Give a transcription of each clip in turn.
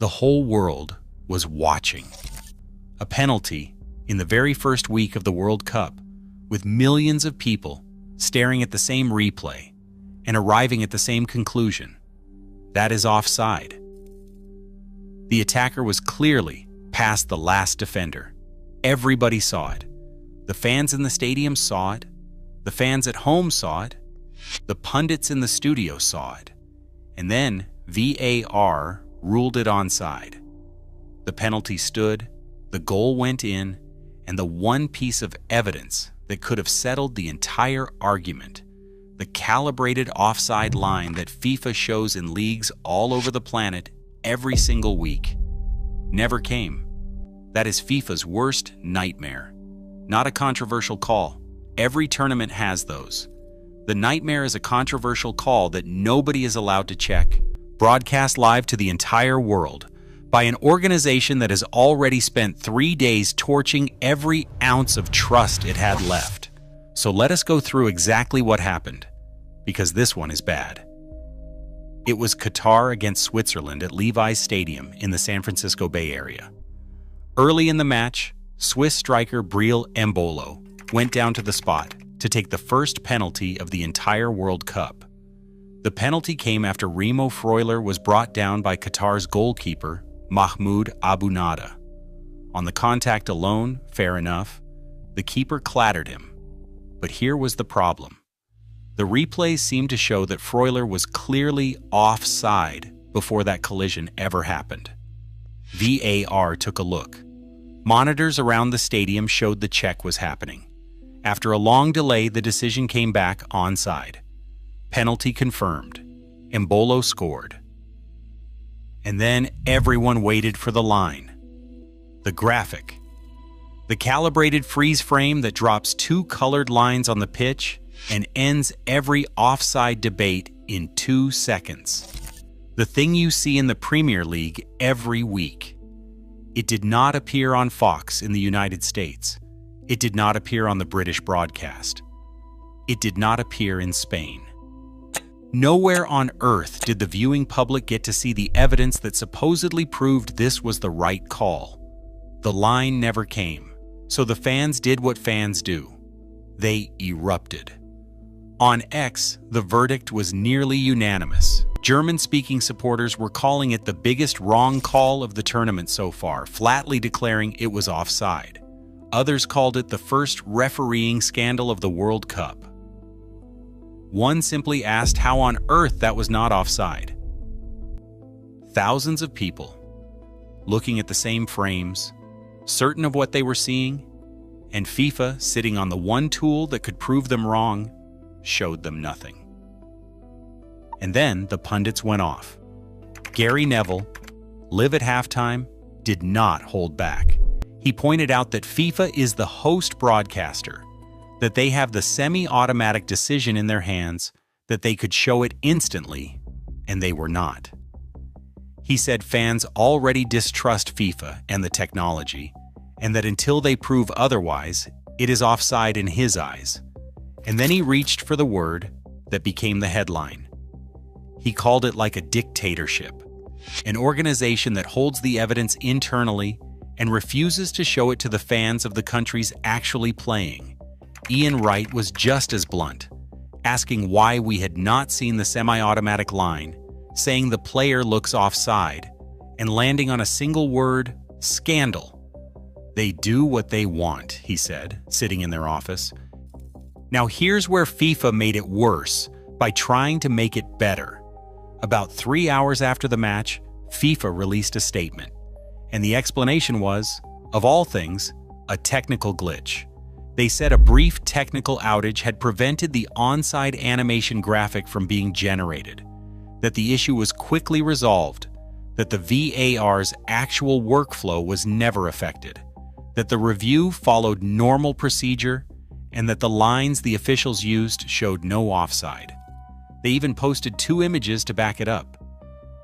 The whole world was watching. A penalty in the very first week of the World Cup, with millions of people staring at the same replay and arriving at the same conclusion. That is offside. The attacker was clearly past the last defender. Everybody saw it. The fans in the stadium saw it. The fans at home saw it. The pundits in the studio saw it. And then VAR ruled it onside. The penalty stood, the goal went in, and the one piece of evidence that could have settled the entire argument, the calibrated offside line that FIFA shows in leagues all over the planet every single week, never came. That is FIFA's worst nightmare. Not a controversial call. Every tournament has those. The nightmare is a controversial call that nobody is allowed to check, broadcast live to the entire world, by an organization that has already spent 3 days torching every ounce of trust it had left. So let us go through exactly what happened, because this one is bad. It was Qatar against Switzerland at Levi's Stadium in the San Francisco Bay Area. Early in the match, Swiss striker Breel Embolo went down to the spot to take the first penalty of the entire World Cup. The penalty came after Remo Freuler was brought down by Qatar's goalkeeper, Mahmoud Abunada. On the contact alone, fair enough, the keeper clattered him. But here was the problem. The replays seemed to show that Freuler was clearly offside before that collision ever happened. VAR took a look. Monitors around the stadium showed the check was happening. After a long delay, the decision came back onside. Penalty confirmed. Embolo scored. And then everyone waited for the line. The graphic. The calibrated freeze frame that drops 2 colored lines on the pitch and ends every offside debate in 2 seconds. The thing you see in the Premier League every week. It did not appear on Fox in the United States. It did not appear on the British broadcast. It did not appear in Spain. Nowhere on earth did the viewing public get to see the evidence that supposedly proved this was the right call. The line never came, so the fans did what fans do. They erupted. On X, the verdict was nearly unanimous. German-speaking supporters were calling it the biggest wrong call of the tournament so far, flatly declaring it was offside. Others called it the first refereeing scandal of the World Cup. One simply asked how on earth that was not offside. Thousands of people, looking at the same frames, certain of what they were seeing, and FIFA, sitting on the one tool that could prove them wrong, showed them nothing. And then the pundits went off. Gary Neville, live at halftime, did not hold back. He pointed out that FIFA is the host broadcaster, that they have the semi-automatic decision in their hands, that they could show it instantly, and they were not. He said fans already distrust FIFA and the technology, and that until they prove otherwise, it is offside in his eyes. And then he reached for the word that became the headline. He called it like a dictatorship, an organization that holds the evidence internally and refuses to show it to the fans of the countries actually playing. Ian Wright was just as blunt, asking why we had not seen the semi-automatic line, saying the player looks offside, and landing on a single word, scandal. They do what they want, he said, sitting in their office. Now here's where FIFA made it worse by trying to make it better. About 3 hours after the match, FIFA released a statement, and the explanation was, of all things, a technical glitch. They said a brief technical outage had prevented the onside animation graphic from being generated, that the issue was quickly resolved, that the VAR's actual workflow was never affected, that the review followed normal procedure, and that the lines the officials used showed no offside. They even posted 2 images to back it up.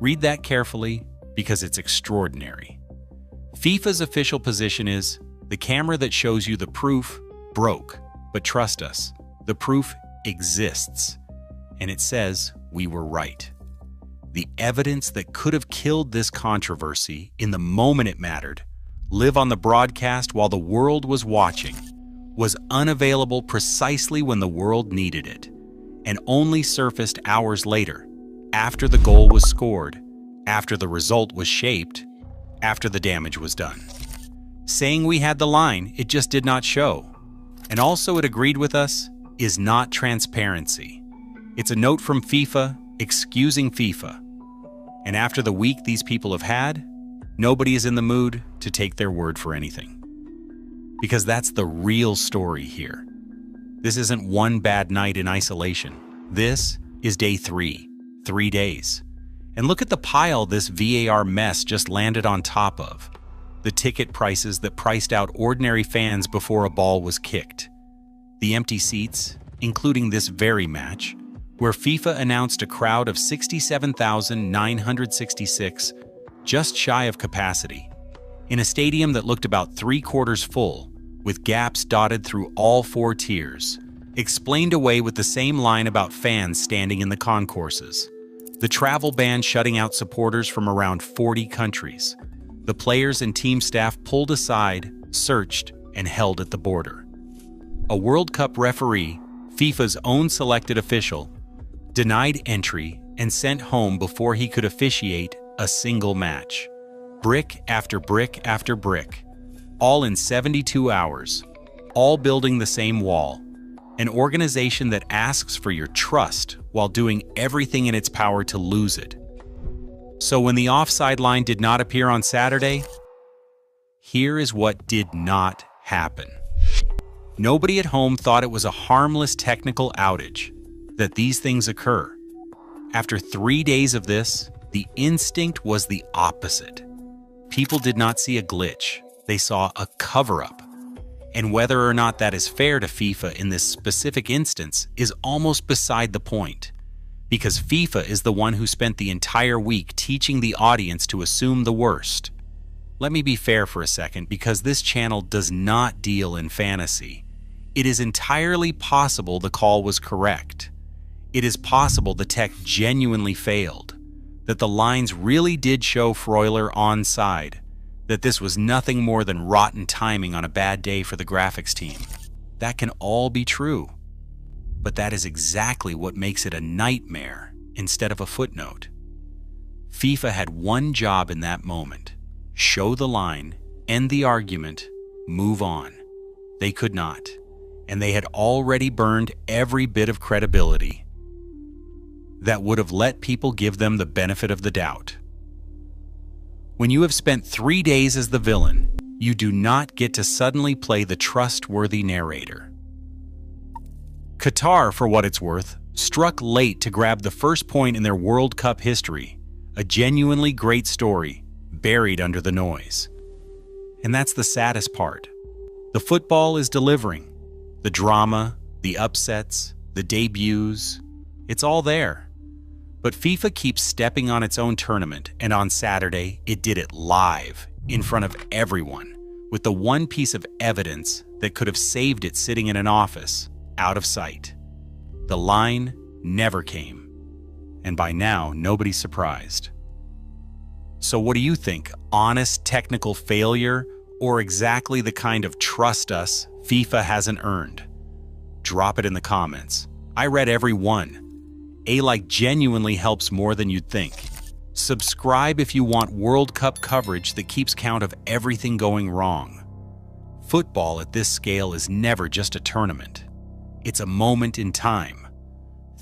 Read that carefully because it's extraordinary. FIFA's official position is, the camera that shows you the proof broke, but trust us, the proof exists. And it says we were right. The evidence that could have killed this controversy in the moment it mattered, live on the broadcast while the world was watching, was unavailable precisely when the world needed it, and only surfaced hours later, after the goal was scored, after the result was shaped, after the damage was done. Saying we had the line, it just did not show. And also it agreed with us, is not transparency. It's a note from FIFA excusing FIFA. And after the week these people have had, nobody is in the mood to take their word for anything. Because that's the real story here. This isn't one bad night in isolation. This is day 3 days. And look at the pile this VAR mess just landed on top of. The ticket prices that priced out ordinary fans before a ball was kicked. The empty seats, including this very match, where FIFA announced a crowd of 67,966, just shy of capacity, in a stadium that looked about 3/4 full, with gaps dotted through all 4 tiers, explained away with the same line about fans standing in the concourses. The travel ban shutting out supporters from around 40 countries. The players and team staff pulled aside, searched, and held at the border. A World Cup referee, FIFA's own selected official, denied entry and sent home before he could officiate a single match. Brick after brick after brick, all in 72 hours, all building the same wall. An organization that asks for your trust while doing everything in its power to lose it. So when the offside line did not appear on Saturday, here is what did not happen. Nobody at home thought it was a harmless technical outage, that these things occur. After 3 days of this, the instinct was the opposite. People did not see a glitch, they saw a cover-up. And whether or not that is fair to FIFA in this specific instance is almost beside the point, because FIFA is the one who spent the entire week teaching the audience to assume the worst. Let me be fair for a second, because this channel does not deal in fantasy. It is entirely possible the call was correct. It is possible the tech genuinely failed, that the lines really did show Freuler onside, that this was nothing more than rotten timing on a bad day for the graphics team. That can all be true. But that is exactly what makes it a nightmare instead of a footnote. FIFA had one job in that moment: show the line, end the argument, move on. They could not, and they had already burned every bit of credibility that would have let people give them the benefit of the doubt. When you have spent 3 days as the villain, you do not get to suddenly play the trustworthy narrator. Qatar, for what it's worth, struck late to grab the first point in their World Cup history, a genuinely great story, buried under the noise. And that's the saddest part. The football is delivering. The drama, the upsets, the debuts, it's all there. But FIFA keeps stepping on its own tournament, and on Saturday, it did it live, in front of everyone, with the one piece of evidence that could have saved it sitting in an office, out of sight. The line never came, and by now, nobody's surprised. So what do you think? Honest technical failure, or exactly the kind of trust us FIFA hasn't earned? Drop it in the comments. I read every one. A like genuinely helps more than you'd think. Subscribe if you want World Cup coverage that keeps count of everything going wrong. Football at this scale is never just a tournament. It's a moment in time.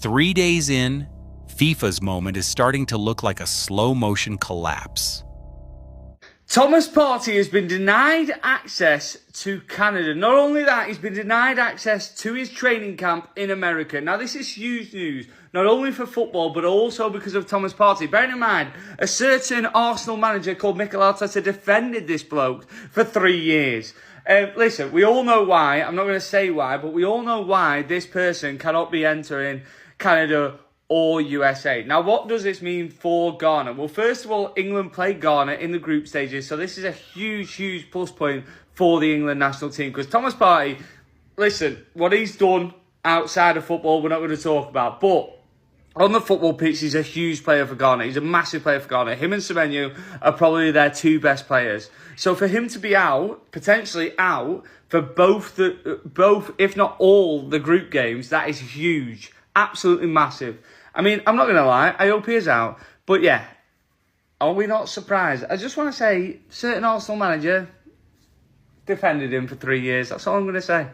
3 days in, FIFA's moment is starting to look like a slow-motion collapse. Thomas Partey has been denied access to Canada. Not only that, he's been denied access to his training camp in America. Now, this is huge news, not only for football, but also because of Thomas Partey. Bearing in mind, a certain Arsenal manager called Mikel Arteta defended this bloke for 3 years. Listen, we all know why. I'm not going to say why, but we all know why this person cannot be entering Canada or USA. Now, what does this mean for Ghana? Well, first of all, England played Ghana in the group stages, so this is a huge, huge plus point for the England national team, because Thomas Partey, listen, what he's done outside of football, we're not going to talk about, but On the football pitch, he's a huge player for Ghana. He's a massive player for Ghana. Him and Semenyo are probably their two best players. So for him to be out, potentially out, for both, if not all, the group games, that is huge. Absolutely massive. I mean, I'm not going to lie. I hope he is out. But yeah, are we not surprised? I just want to say, certain Arsenal manager defended him for 3 years. That's all I'm going to say.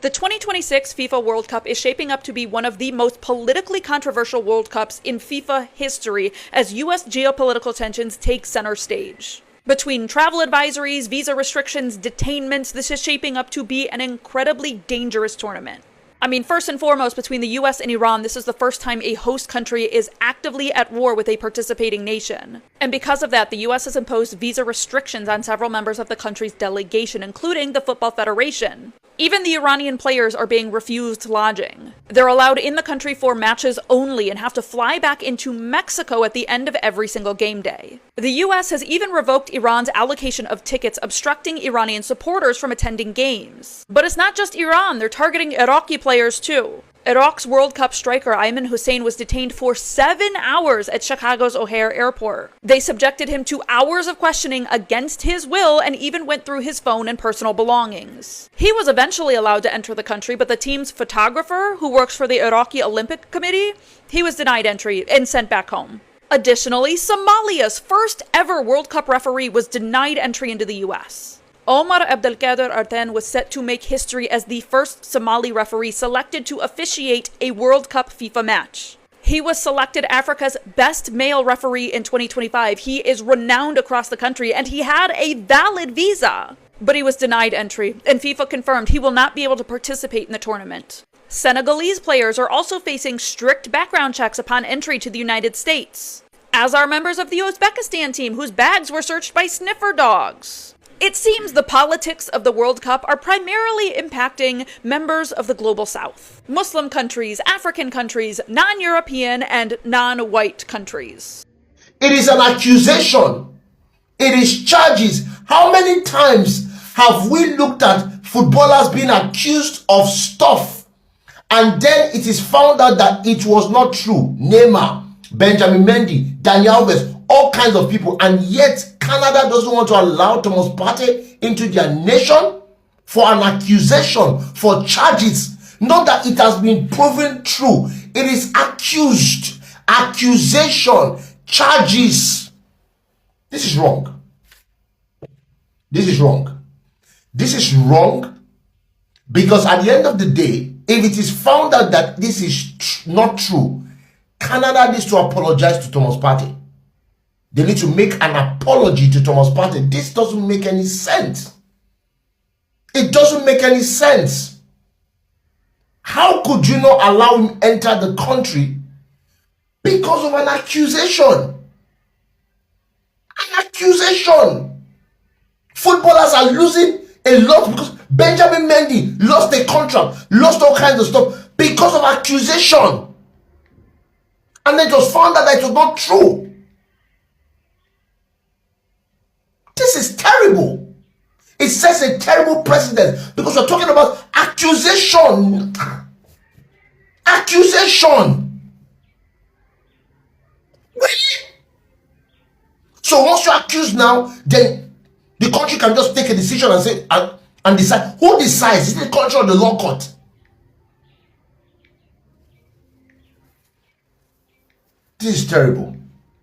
The 2026 FIFA World Cup is shaping up to be one of the most politically controversial World Cups in FIFA history as U.S. geopolitical tensions take center stage. Between travel advisories, visa restrictions, detainments, this is shaping up to be an incredibly dangerous tournament. I mean, first and foremost, between the US and Iran, this is the first time a host country is actively at war with a participating nation. And because of that, the US has imposed visa restrictions on several members of the country's delegation, including the Football Federation. Even the Iranian players are being refused lodging. They're allowed in the country for matches only and have to fly back into Mexico at the end of every single game day. The US has even revoked Iran's allocation of tickets, obstructing Iranian supporters from attending games. But it's not just Iran, they're targeting Iraqi players too. Iraq's World Cup striker Ayman Hussein was detained for 7 hours at Chicago's O'Hare Airport. They subjected him to hours of questioning against his will and even went through his phone and personal belongings. He was eventually allowed to enter the country, but the team's photographer, who works for the Iraqi Olympic Committee, he was denied entry and sent back home. Additionally, Somalia's first ever World Cup referee was denied entry into the US. Omar Abdelkader Arten was set to make history as the first Somali referee selected to officiate a World Cup FIFA match. He was selected Africa's best male referee in 2025. He is renowned across the country and he had a valid visa. But he was denied entry, and FIFA confirmed he will not be able to participate in the tournament. Senegalese players are also facing strict background checks upon entry to the United States, as are members of the Uzbekistan team whose bags were searched by sniffer dogs. It seems the politics of the World Cup are primarily impacting members of the global south. Muslim countries, African countries, non-European and non-white countries. It is an accusation. It is charges. How many times have we looked at footballers being accused of stuff and then it is found out that it was not true? Neymar, Benjamin Mendy, Daniel Alves, all kinds of people, and yet Canada doesn't want to allow Thomas Partey into their nation for an accusation, for charges. Not that it has been proven true. It is accused, accusation, charges. This is wrong. This is wrong. This is wrong because at the end of the day, if it is found out that this is not true, Canada needs to apologize to Thomas Partey. They need to make an apology to Thomas Partey. This doesn't make any sense. It doesn't make any sense. How could you not allow him enter the country because of an accusation? An accusation. Footballers are losing a lot because Benjamin Mendy lost a contract, lost all kinds of stuff because of accusation. And then it was found out that it was not true. This is terrible. It sets a terrible precedent because we're talking about accusation. Accusation. Really? So once you're accused now, then the country can just take a decision and say and decide. Who decides? Is it the country or the law court? This is terrible.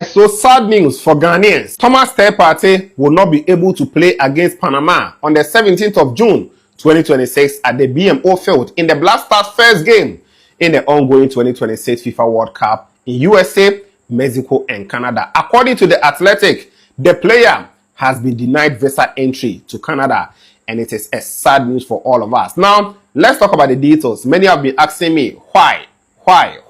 So sad news for Ghanaians. Thomas Partey will not be able to play against Panama on the 17th of June 2026 at the BMO field in the Black Stars' first game in the ongoing 2026 FIFA World Cup in USA, Mexico and Canada. According to The Athletic, the player has been denied visa entry to Canada, and it is a sad news for all of us. Now, let's talk about the details. Many have been asking me, why?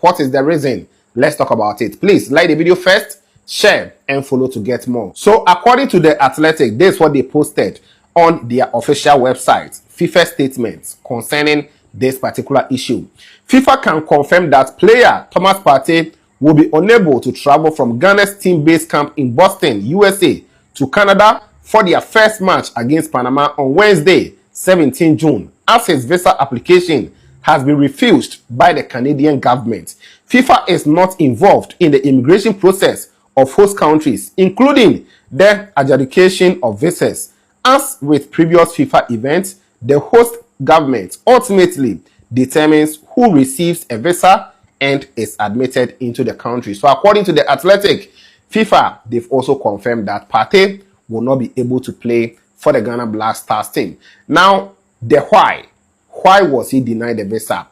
What is the reason? Let's talk about it. Please like the video first, share and follow to get more. So according to The Athletic, this is what they posted on their official website, FIFA statements concerning this particular issue. FIFA can confirm that player Thomas Partey will be unable to travel from Ghana's team-based camp in Boston, USA to Canada for their first match against Panama on Wednesday, 17 June, as his visa application has been refused by the Canadian government. FIFA is not involved in the immigration process of host countries, including the adjudication of visas. As with previous FIFA events, the host government ultimately determines who receives a visa and is admitted into the country. So according to The Athletic, FIFA, they've also confirmed that Partey will not be able to play for the Ghana Black Stars team. Now, the why. Why was he denied the visa?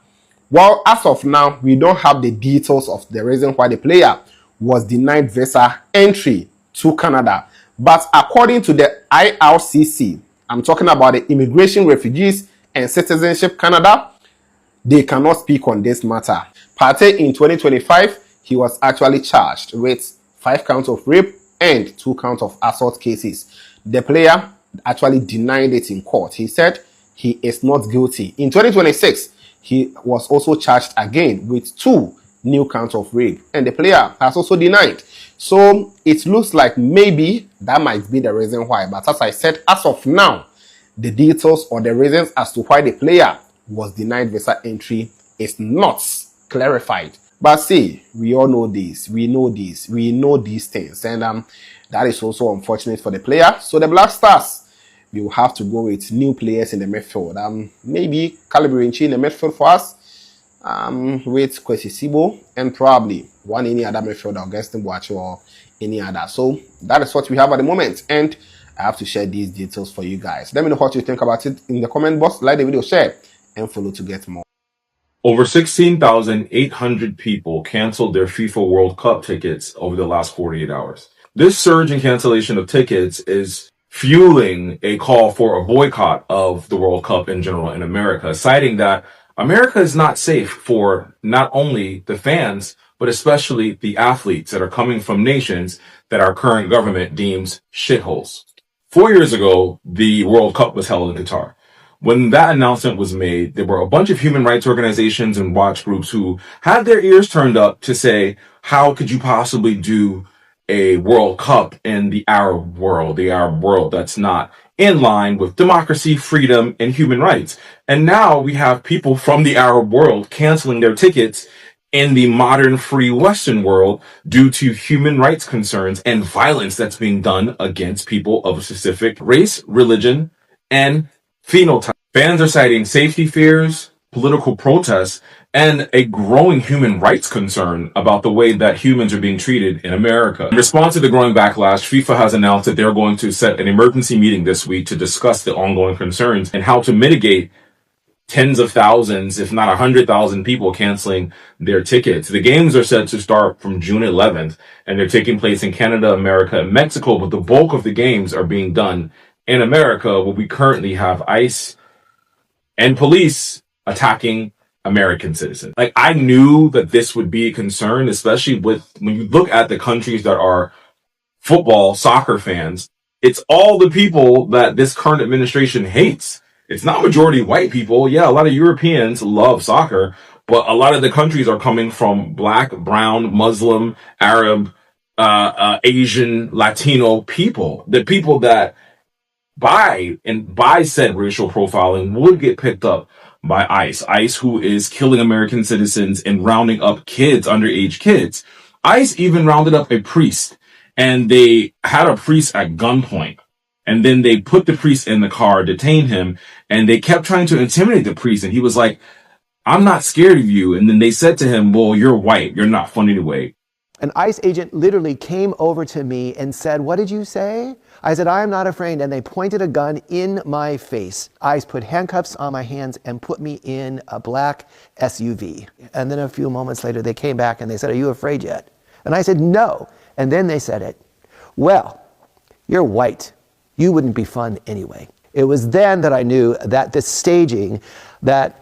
Well, as of now, we don't have the details of the reason why the player was denied visa entry to Canada. But according to the IRCC, I'm talking about the Immigration, Refugees and Citizenship Canada, they cannot speak on this matter. Partey in 2025, he was actually charged with 5 counts of rape and 2 counts of assault cases. The player actually denied it in court. He said he is not guilty. In 2026, he was also charged again with 2 new counts of rape, and the player has also denied. So it looks like maybe that might be the reason why. But as I said, as of now, the details or the reasons as to why the player was denied visa entry is not clarified. But see, we all know this, we know these things, and that is also unfortunate for the player. So the Black Stars, we will have to go with new players in the midfield. Maybe Calibre in the midfield for us, with Kwesi Sibo, and probably any other midfielder, Augustin Boacho or any other. So that is what we have at the moment, and I have to share these details for you guys. Let me know what you think about it in the comment box. Like the video, share, and follow to get more. Over 16,800 people canceled their FIFA World Cup tickets over the last 48 hours. This surge in cancellation of tickets is fueling a call for a boycott of the World Cup in general in America, citing that America is not safe for not only the fans, but especially the athletes that are coming from nations that our current government deems shitholes. 4 years ago, the World Cup was held in Qatar. When that announcement was made, there were a bunch of human rights organizations and watch groups who had their ears turned up to say, how could you possibly do a World Cup in the Arab world that's not in line with democracy, freedom, and human rights? And now we have people from the Arab world canceling their tickets in the modern free Western world due to human rights concerns and violence that's being done against people of a specific race, religion, and phenotype. Fans are citing safety fears, political protests, and a growing human rights concern about the way that humans are being treated in America. In response to the growing backlash, FIFA has announced that they're going to set an emergency meeting this week to discuss the ongoing concerns and how to mitigate tens of thousands, if not 100,000 people canceling their tickets. The games are set to start from June 11th, and they're taking place in Canada, America, and Mexico, but the bulk of the games are being done in America, where we currently have ICE and police attacking American citizens. Like, I knew that this would be a concern, especially with when you look at the countries that are football, soccer fans. It's all the people that this current administration hates. It's not majority white people. Yeah, a lot of Europeans love soccer, but a lot of the countries are coming from black, brown, Muslim, Arab, Asian, Latino people. The people that by said racial profiling would get picked up by ICE. ICE, who is killing American citizens and rounding up kids, underage kids. ICE even rounded up a priest, and they had a priest at gunpoint. And then they put the priest in the car, detained him, and they kept trying to intimidate the priest. And he was like, I'm not scared of you. And then they said to him, well, you're white. You're not fun anyway. An ICE agent literally came over to me and said, what did you say? I said, I am not afraid. And they pointed a gun in my face. ICE put handcuffs on my hands and put me in a black SUV. And then a few moments later, they came back and they said, are you afraid yet? And I said, no. And then they said it. Well, you're white. You wouldn't be fun anyway. It was then that I knew that this staging that